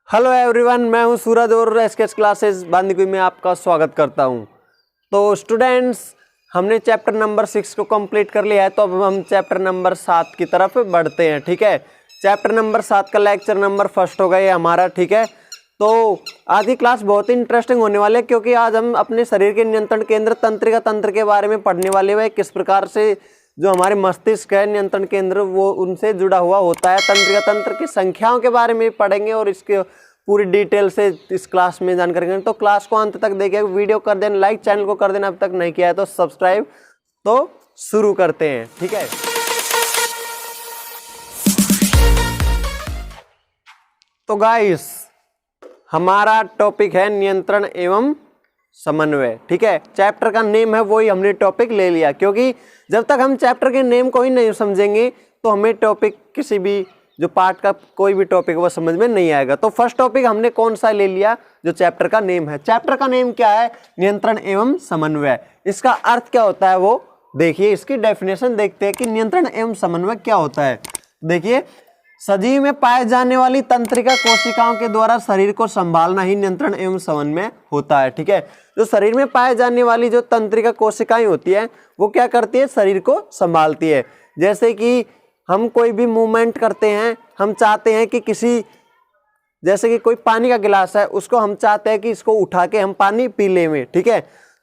Hello everyone, मैं हूं सूरज और एसकेएस क्लासेस बांदीकुई में आपका स्वागत करता हूं। तो स्टूडेंट्स, हमने चैप्टर नंबर 6 को कंप्लीट कर लिया है, तो अब हम चैप्टर नंबर 7 की तरफ बढ़ते हैं। ठीक है, चैप्टर नंबर 7 का लेक्चर नंबर फर्स्ट होगा ये हमारा। ठीक है, तो आज की क्लास बहुत ही इंटरेस्टिंग होने वाली है, क्योंकि आज हम अपने शरीर के नियंत्रण केंद्र तंत्रिका तंत्र के बारे में पढ़ने वाले हैं। किस प्रकार से जो हमारे मस्तिष्क है नियंत्रण केंद्र वो उनसे जुड़ा हुआ होता है। तंत्रिका तंत्र की संख्याओं के बारे में पढ़ेंगे और इसके पूरी डिटेल से इस क्लास में जानकारी करेंगे। तो क्लास को अंत तक देखिए, वीडियो कर देना लाइक, चैनल को कर देना अब तक नहीं किया है तो सब्सक्राइब। तो शुरू करते हैं। ठीक है, तो गाइस हमारा टॉपिक है नियंत्रण एवं समन्वय। ठीक है, चैप्टर का नेम है वही हमने टॉपिक ले लिया, क्योंकि जब तक हम चैप्टर के नेम को ही नहीं समझेंगे तो हमें टॉपिक किसी भी जो पार्ट का कोई भी टॉपिक वो समझ में नहीं आएगा। तो फर्स्ट टॉपिक हमने कौन सा ले लिया, जो चैप्टर का नेम है। चैप्टर का नेम क्या है? नियंत्रण एवं समन्वय। इसका अर्थ क्या होता है वो देखिए, इसकी डेफिनेशन देखते हैं कि नियंत्रण एवं समन्वय क्या होता है। देखिए, सजीव में पाए जाने वाली तंत्रिका कोशिकाओं के द्वारा शरीर को संभालना ही नियंत्रण एवं समन्वय होता है। ठीक है, जो शरीर में पाए जाने वाली जो तंत्रिका कोशिकाएं होती है वो क्या करती है? शरीर को संभालती है। जैसे कि हम कोई भी मूवमेंट करते हैं, हम चाहते हैं कि जैसे कि कोई पानी का गिलास है, उसको हम चाहते हैं कि इसको उठा के हम पानी पी लें। ठीक है,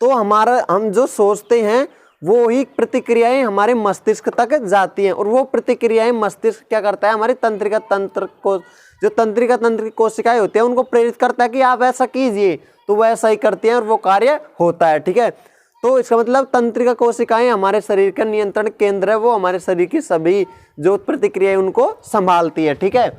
तो हम जो सोचते हैं वो ही प्रतिक्रियाएं हमारे मस्तिष्क तक जाती हैं, और वो प्रतिक्रियाएं मस्तिष्क क्या करता है? हमारे तंत्रिका तंत्र को, जो तंत्रिका तंत्र की कोशिकाएं होती हैं उनको प्रेरित करता है कि आप ऐसा कीजिए, तो वो ऐसा ही करती हैं और वो कार्य होता है। ठीक है, तो इसका मतलब तंत्रिका कोशिकाएं हमारे शरीर का नियंत्रण केंद्र है, वो हमारे शरीर की सभी जो प्रतिक्रियाएं उनको संभालती है। ठीक है,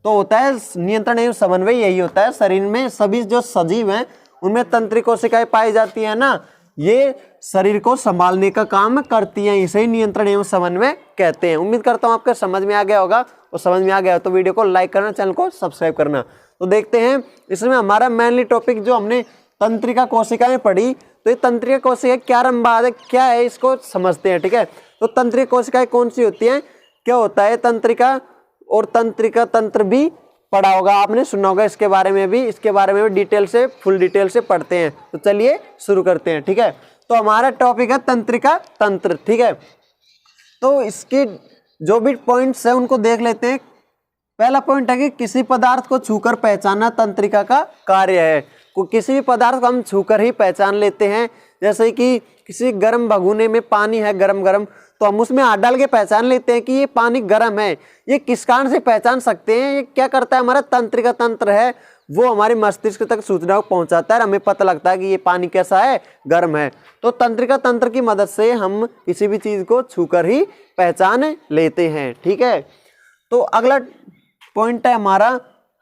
तो होता है नियंत्रण एवं समन्वय, यही होता है। शरीर में सभी जो सजीव हैं उनमें तंत्रिका कोशिकाएं पाई जाती है ना, ये शरीर को संभालने का काम करती हैं, इसे ही नियंत्रण एवं समन्वय कहते हैं। उम्मीद करता हूँ आपको समझ में आ गया होगा, और समझ में आ गया तो वीडियो को लाइक करना, चैनल को सब्सक्राइब करना। तो देखते हैं इसमें हमारा मेनली टॉपिक जो हमने तंत्रिका कोशिकाएं पढ़ी, तो ये तंत्रिका कोशिकाएं क्या रंबाद है, क्या है, इसको समझते हैं। ठीक है, तो तंत्रिका कोशिकाएं कौन सी होती हैं, क्या होता है तंत्रिका, और तंत्रिका तंत्र भी पढ़ा होगा आपने, सुना होगा इसके बारे में भी डिटेल से, फुल डिटेल से पढ़ते हैं। तो चलिए शुरू करते हैं। ठीक है, तो हमारा टॉपिक है तंत्रिका तंत्र। ठीक है, तो इसके जो भी पॉइंट्स है उनको देख लेते हैं। पहला पॉइंट है कि किसी पदार्थ को छूकर पहचानना तंत्रिका का कार्य है। किसी भी पदार्थ को हम छूकर ही पहचान लेते हैं। जैसे कि किसी गर्म भगोने में पानी है गरम गरम, तो हम उसमें हाथ डाल के पहचान लेते हैं कि ये पानी गर्म है। ये किस कारण से पहचान सकते हैं? ये क्या करता है? हमारा तंत्रिका तंत्र है, वो हमारे मस्तिष्क तक सूचना को पहुंचाता है, हमें पता लगता है कि ये पानी कैसा है, गर्म है। तो तंत्रिका तंत्र की मदद से हम किसी भी चीज को छूकर ही पहचान लेते हैं। ठीक है, तो अगला पॉइंट है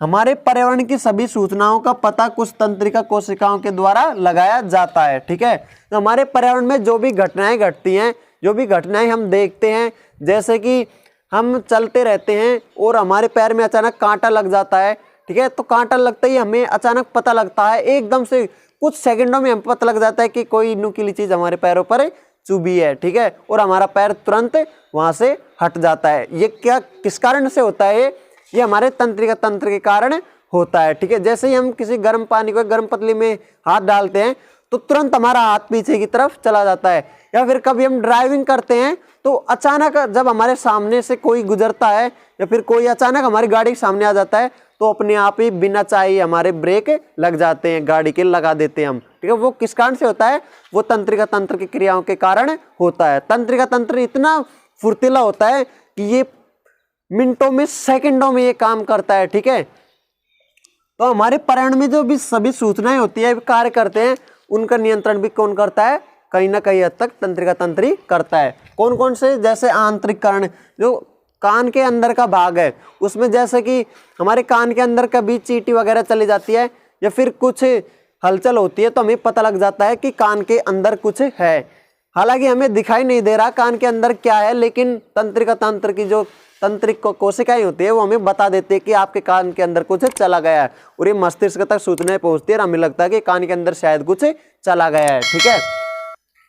हमारे पर्यावरण की सभी सूचनाओं का पता कुछ तंत्रिका कोशिकाओं के द्वारा लगाया जाता है। ठीक है, तो हमारे पर्यावरण में जो भी घटनाएं घटती हैं, जो भी घटनाएं हम देखते हैं, जैसे कि हम चलते रहते हैं और हमारे पैर में अचानक कांटा लग जाता है। ठीक है, तो कांटा लगता ही हमें अचानक पता लगता है, एकदम से कुछ सेकंडों में हमें पता लग जाता है कि कोई नुकीली चीज हमारे पैरों पर चुभी है। ठीक है, और हमारा पैर तुरंत वहां से हट जाता है। ये क्या किस कारण से होता है? ये हमारे तंत्रिका तंत्र के कारण होता है। ठीक है, जैसे ही हम किसी गर्म पानी को गर्म पतली में हाथ डालते हैं तो तुरंत हमारा हाथ पीछे की तरफ चला जाता है। या फिर कभी हम ड्राइविंग करते हैं तो अचानक जब हमारे सामने से कोई गुजरता है, या फिर कोई अचानक हमारी गाड़ी के सामने आ जाता है, तो अपने आप ही बिना चाहिए हमारे ब्रेक लग जाते हैं, गाड़ी के लगा देते हैं हम। ठीक है, वो किस कारण से होता है? वो तंत्रिका तंत्र की क्रियाओं के कारण होता है। तंत्रिका तंत्र इतना फुर्तीला होता है कि ये मिनटों में, सेकंडों में ये काम करता है। ठीक है, तो हमारे पर्यावरण में जो भी सभी सूचनाएं होती है, कार्य करते हैं, उनका नियंत्रण भी कौन करता है? कहीं ना कहीं हद तक तंत्रिका तंत्र ही करता है। कौन कौन से? जैसे आंतरिक कारण, जो कान के अंदर का भाग है, उसमें जैसे कि हमारे कान के अंदर कभी चींटी वगैरह चली जाती है, या फिर कुछ हलचल होती है, तो हमें पता लग जाता है कि कान के अंदर कुछ है। हालांकि हमें दिखाई नहीं दे रहा कान के अंदर क्या है, लेकिन तंत्रिका तंत्र की जो तंत्रिक कोशिकाएं होती है वो हमें बता देते हैं कि आपके कान के अंदर कुछ चला गया है, और ये मस्तिष्क तक सूचनाएं पहुंचती है और हमें लगता है कि कान के अंदर शायद कुछ चला गया है। ठीक है,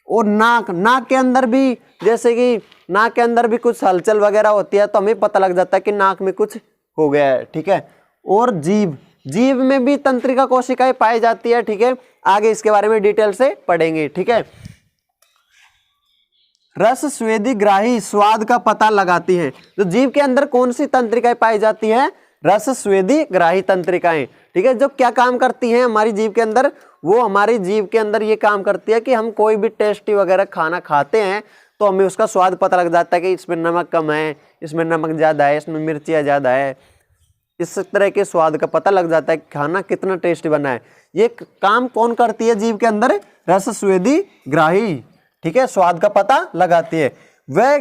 और नाक के अंदर भी, जैसे कि नाक के अंदर भी कुछ हलचल वगैरह होती है, तो हमें पता लग जाता है कि नाक में कुछ हो गया है। ठीक है, और जीभ जीव में भी तंत्रिका कोशिकाएं पाई जाती है, ठीक है। आगे इसके बारे में डिटेल से पढ़ेंगे, ठीक है। रस स्वेदी ग्राही स्वाद का पता लगाती है। तो जीव के अंदर कौन सी तंत्रिकाएं पाई जाती है? रस स्वेदी ग्राही तंत्रिकाएं, ठीक है। जो क्या काम करती हैं हमारी जीव के अंदर? वो हमारी जीव के अंदर ये काम करती है कि हम कोई भी टेस्टी वगैरह खाना खाते हैं तो हमें उसका स्वाद पता लग जाता है कि इसमें नमक कम है, इसमें नमक ज़्यादा है, इसमें मिर्चियाँ ज़्यादा है। इस तरह के स्वाद का पता लग जाता है कि खाना कितना टेस्टी बना है। ये काम कौन करती है जीव के अंदर? रस स्वेदी ग्राही, ठीक है, स्वाद का पता लगाती है। वह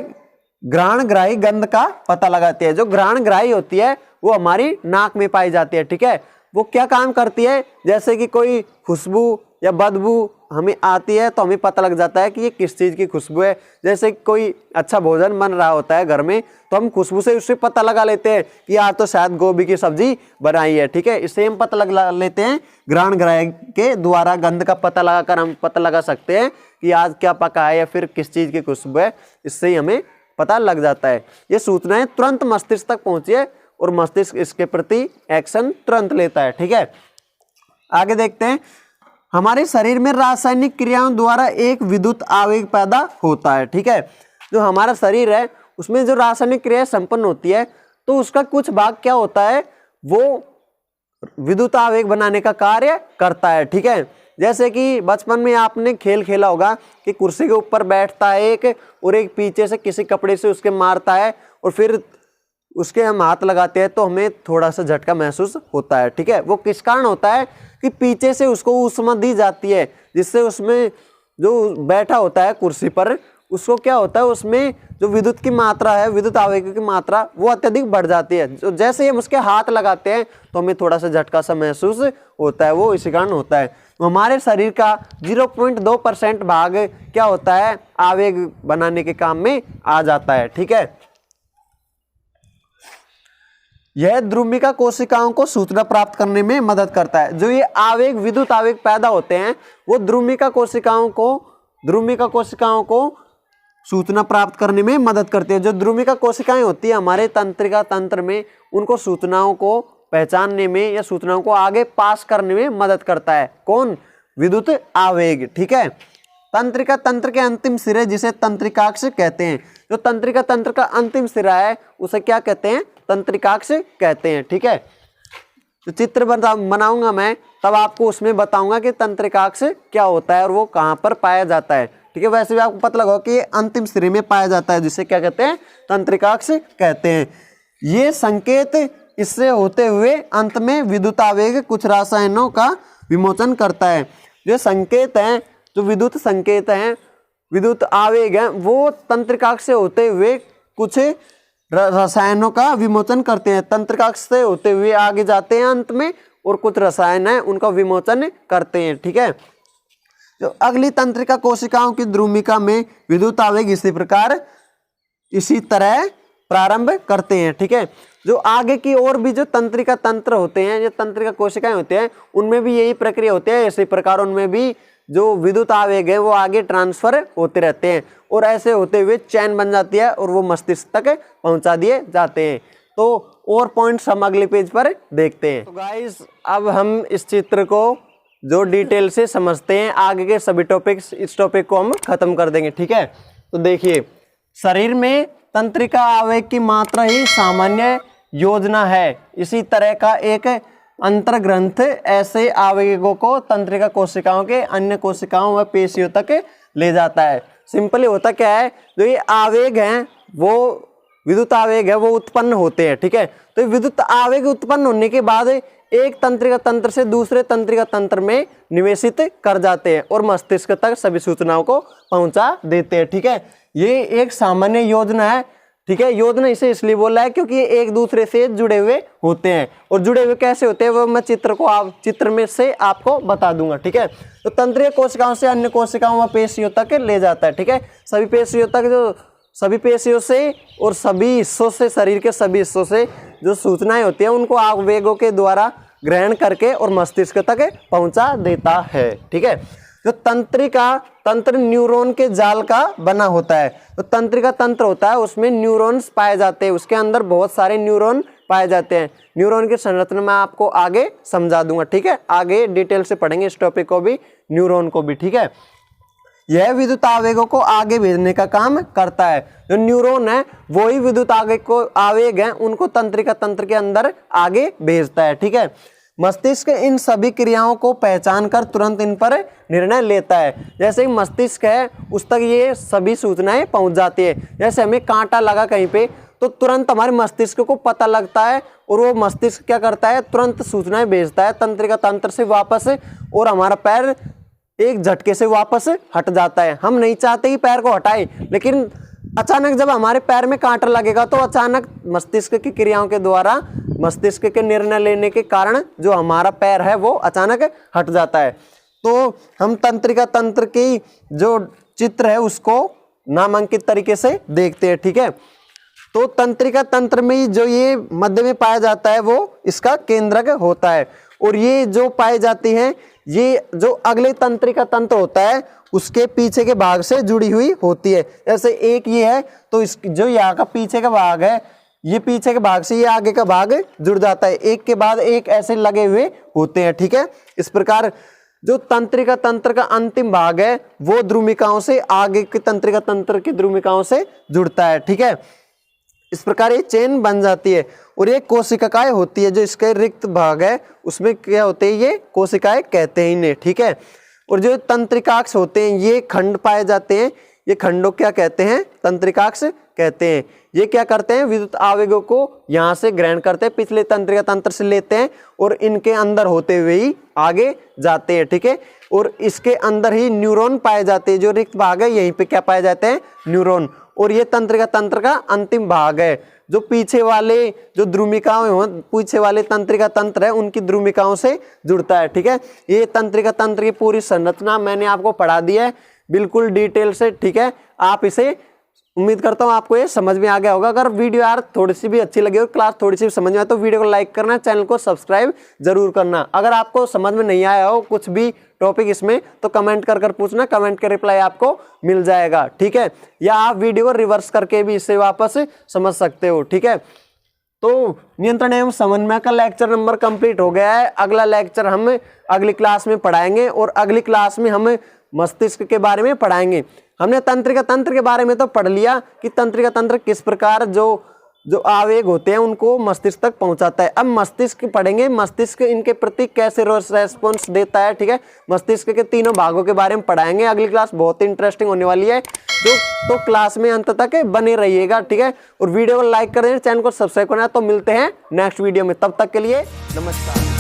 घ्राण ग्राही गंध का पता लगाती है। जो घ्राण ग्राही होती है वो हमारी नाक में पाई जाती है, ठीक है। वो क्या काम करती है? जैसे कि कोई खुशबू या बदबू हमें आती है तो हमें पता लग जाता है कि ये किस चीज़ की खुशबू है। जैसे कोई अच्छा भोजन बन रहा होता है घर में तो हम खुशबू से उससे पता लगा लेते हैं कि आज तो शायद गोभी की सब्जी बनाई है, ठीक है। इससे हम पता लगा लेते हैं। घ्राण ग्राही के द्वारा गंध का पता लगाकर हम पता लगा सकते हैं कि आज क्या पका है या फिर किस चीज़ की खुशबू है। इससे ही हमें पता लग जाता है। ये सूचनाएं तुरंत मस्तिष्क तक पहुँची है और मस्तिष्क इसके प्रति एक्शन तुरंत लेता है, ठीक है। आगे देखते हैं। हमारे शरीर में रासायनिक क्रियाओं द्वारा एक विद्युत आवेग पैदा होता है, ठीक है। जो हमारा शरीर है उसमें जो रासायनिक क्रिया संपन्न होती है तो उसका कुछ भाग क्या होता है? वो विद्युत आवेग बनाने का कार्य करता है, ठीक है। जैसे कि बचपन में आपने खेल खेला होगा कि कुर्सी के ऊपर बैठता है एक और एक पीछे से किसी कपड़े से उसके मारता है और फिर उसके हम हाथ लगाते हैं तो हमें थोड़ा सा झटका महसूस होता है, ठीक है। वो किस कारण होता है? कि पीछे से उसको ऊष्मा दी जाती है जिससे उसमें जो बैठा होता है कुर्सी पर उसको क्या होता है, उसमें जो विद्युत की मात्रा है, विद्युत आवेग की मात्रा वो अत्यधिक बढ़ जाती है। जो जैसे हम उसके हाथ लगाते हैं तो हमें थोड़ा सा झटका सा महसूस होता है, वो इसी कारण होता है। तो हमारे शरीर का 0.2% भाग क्या होता है? आवेग बनाने के काम में आ जाता है, ठीक है। यह द्रुमिका कोशिकाओं को सूचना प्राप्त करने में मदद करता है। जो ये आवेग, विद्युत आवेग पैदा होते हैं वो द्रुमिका कोशिकाओं को सूचना प्राप्त करने में मदद करती है। जो द्रुमिका कोशिकाएं होती है हमारे तंत्रिका तंत्र में, उनको सूचनाओं को पहचानने में या सूचनाओं को आगे पास करने में मदद करता है। कौन? विद्युत आवेग, ठीक है। तंत्रिका तंत्र के अंतिम सिरे जिसे तंत्रिकाक्ष कहते हैं। जो तंत्रिका तंत्र का अंतिम सिरा है उसे क्या कहते हैं? तंत्रिकाक्ष कहते हैं, ठीक है। तो चित्र बनाऊंगा मैं तब आपको उसमें बताऊंगा कि तंत्रिकाक्ष क्या होता है और वो कहाँ पर पाया जाता है, ठीक है। वैसे भी आपको पता लगा कि अंतिम सिरे में पाया जाता है जिसे क्या कहते हैं? तंत्रिकाक्ष कहते हैं। ये संकेत इससे होते हुए अंत में विद्युत आवेग कुछ रसायनों का विमोचन करता है। जो संकेत हैं, जो विद्युत संकेत हैं, विद्युत आवेग हैं, वो तंत्रिकाक्ष से होते हुए कुछ रसायनों का विमोचन करते हैं। तंत्रिकाक्ष से होते हुए आगे जाते हैं अंत में और कुछ रसायन है उनका विमोचन करते हैं, ठीक है। जो अगली तंत्रिका कोशिकाओं की द्रुमिका में विद्युत आवेग इसी तरह प्रारंभ करते हैं, ठीक है। जो आगे की और भी जो तंत्रिका तंत्र होते हैं, जो तंत्रिका कोशिकाएं होते हैं, उनमें भी यही प्रक्रिया होती है। इसी प्रकार उनमें भी जो विद्युत आवेग है वो आगे ट्रांसफर होते रहते हैं और ऐसे होते हुए चैन बन जाती है और वो मस्तिष्क तक पहुंचा दिए जाते हैं। तो और पॉइंट्स हम अगले पेज पर देखते हैं। तो गाइस अब हम इस चित्र को जो डिटेल से समझते हैं, आगे के सभी टॉपिक्स, इस टॉपिक को हम खत्म कर देंगे, ठीक है। तो देखिए, शरीर में तंत्रिका आवेग की मात्रा ही सामान्य योजना है। इसी तरह का एक अंतर्ग्रंथ ऐसे आवेगों को तंत्रिका कोशिकाओं के अन्य कोशिकाओं व पेशियों तक ले जाता है। सिंपली होता क्या है, जो ये आवेग हैं वो विद्युत आवेग है वो उत्पन्न होते हैं, ठीक है। तो विद्युत आवेग उत्पन्न होने के बाद एक तंत्रिका तंत्र से दूसरे तंत्रिका तंत्र में निवेशित कर जाते हैं और मस्तिष्क तक सभी सूचनाओं को पहुंचा देते हैं, ठीक है। ये एक सामान्य योजना है, ठीक है। योजना इसे इसलिए बोला है क्योंकि ये एक दूसरे से जुड़े हुए होते हैं और जुड़े हुए कैसे होते हैं वो मैं चित्र में से आपको बता दूंगा, ठीक है। तो तंत्रिका कोशिकाओं से अन्य कोशिकाओं व पेशियों तक ले जाता है, ठीक है। सभी पेशियों तक, जो सभी पेशियों से और सभी हिस्सों से, शरीर के सभी हिस्सों से जो सूचनाएं होती हैं उनको आवेगों के द्वारा ग्रहण करके और मस्तिष्क तक पहुंचा देता है, ठीक है। जो तंत्र न्यूरॉन के जाल का बना होता है। तो तंत्रिका तंत्र होता है उसमें न्यूरॉन्स पाए जाते हैं, उसके अंदर बहुत सारे न्यूरॉन पाए जाते हैं। न्यूरॉन की संरचना मैं आपको आगे समझा दूंगा, ठीक है, आगे डिटेल से पढ़ेंगे इस टॉपिक को भी, न्यूरॉन को भी, ठीक है। यह विद्युत आवेगों को आगे भेजने का काम करता है। जो न्यूरॉन है वही विद्युत आवेग है उनको तंत्रिका तंत्र के अंदर आगे भेजता है, ठीक है। मस्तिष्क इन सभी क्रियाओं को पहचान कर तुरंत इन पर निर्णय लेता है। जैसे मस्तिष्क है उस तक ये सभी सूचनाएं पहुंच जाती है। जैसे हमें कांटा लगा कहीं पे तो तुरंत हमारे मस्तिष्क को पता लगता है और वो मस्तिष्क क्या करता है, तुरंत सूचनाएं भेजता है तंत्रिका तंत्र से वापस, और हमारा पैर एक झटके से वापस हट जाता है। हम नहीं चाहते कि पैर को हटाए, लेकिन अचानक जब हमारे पैर में कांटा लगेगा तो अचानक मस्तिष्क की क्रियाओं के द्वारा, मस्तिष्क के निर्णय लेने के कारण जो हमारा पैर है वो अचानक हट जाता है। तो हम तंत्रिका तंत्र की जो चित्र है उसको नामांकित तरीके से देखते हैं, ठीक है। तो तंत्रिका तंत्र में जो ये मध्य में पाया जाता है वो इसका केंद्रक होता है, और ये जो पाई जाती है ये जो अगले तंत्रिका तंत्र होता है उसके पीछे के भाग से जुड़ी हुई होती है। जैसे एक ये है तो इस जो यहाँ का पीछे का भाग है, ये पीछे के भाग से ये आगे का भाग जुड़ जाता है, एक के बाद एक ऐसे लगे हुए होते हैं, ठीक है। इस प्रकार जो तंत्रिका तंत्र का अंतिम भाग है वो द्रुमिकाओं से आगे के तंत्रिका तंत्र की द्रुमिकाओं से जुड़ता है, ठीक है। इस प्रकार ये चेन बन जाती है, और ये कोशिकाएं होती है जो इसके रिक्त भाग है उसमें क्या होते हैं, ये कोशिकाएं कहते हैं इन्हें, ठीक है। और जो तंत्रिकाक्ष होते हैं ये खंड पाए जाते हैं, ये खंडों क्या कहते हैं, तंत्रिकाक्ष कहते हैं। ये क्या करते हैं, विद्युत आवेगों को यहाँ से ग्रहण करते हैं, पिछले तंत्रिका तंत्र से लेते हैं और इनके अंदर होते हुए ही आगे जाते हैं, ठीक है। और इसके अंदर ही न्यूरॉन पाए जाते हैं, जो रिक्त भाग है यहीं पे क्या पाए जाते हैं, न्यूरॉन। और ये तंत्रिका तंत्र का अंतिम भाग है, जो पीछे वाले जो द्रुमिकाएं हो, पीछे वाले तंत्रिका तंत्र है उनकी द्रुमिकाओं से जुड़ता है, ठीक है। ये तंत्रिका तंत्र की पूरी संरचना मैंने आपको पढ़ा दी है बिल्कुल डिटेल से, ठीक है। आप इसे, उम्मीद करता हूँ आपको ये समझ में आ गया होगा। अगर वीडियो यार थोड़ी सी भी अच्छी लगी और क्लास थोड़ी सी भी समझ में आए तो वीडियो को लाइक करना, चैनल को सब्सक्राइब जरूर करना। अगर आपको समझ में नहीं आया हो कुछ भी टॉपिक इसमें तो कमेंट कर पूछना, कमेंट के रिप्लाई आपको मिल जाएगा, ठीक है। या आप वीडियो को रिवर्स करके भी इससे वापस समझ सकते हो, ठीक है। तो नियंत्रण एवं समन्वय का लेक्चर नंबर कंप्लीट हो गया है। अगला लेक्चर हम अगली क्लास में पढ़ाएंगे, और अगली क्लास में हम मस्तिष्क के बारे में पढ़ाएंगे। हमने तंत्रिका तंत्र के बारे में तो पढ़ लिया कि तंत्रिका तंत्र किस प्रकार जो आवेग होते हैं उनको मस्तिष्क तक पहुंचाता है। अब मस्तिष्क पढ़ेंगे, मस्तिष्क इनके प्रति कैसे रेस्पॉन्स देता है, ठीक है। मस्तिष्क के तीनों भागों के बारे में पढ़ाएंगे। अगली क्लास बहुत ही इंटरेस्टिंग होने वाली है, तो क्लास में अंत तक बने रहिएगा, ठीक है। और वीडियो को लाइक कर देना, चैनल को सब्सक्राइब करना। तो मिलते हैं नेक्स्ट वीडियो में, तब तक के लिए नमस्कार।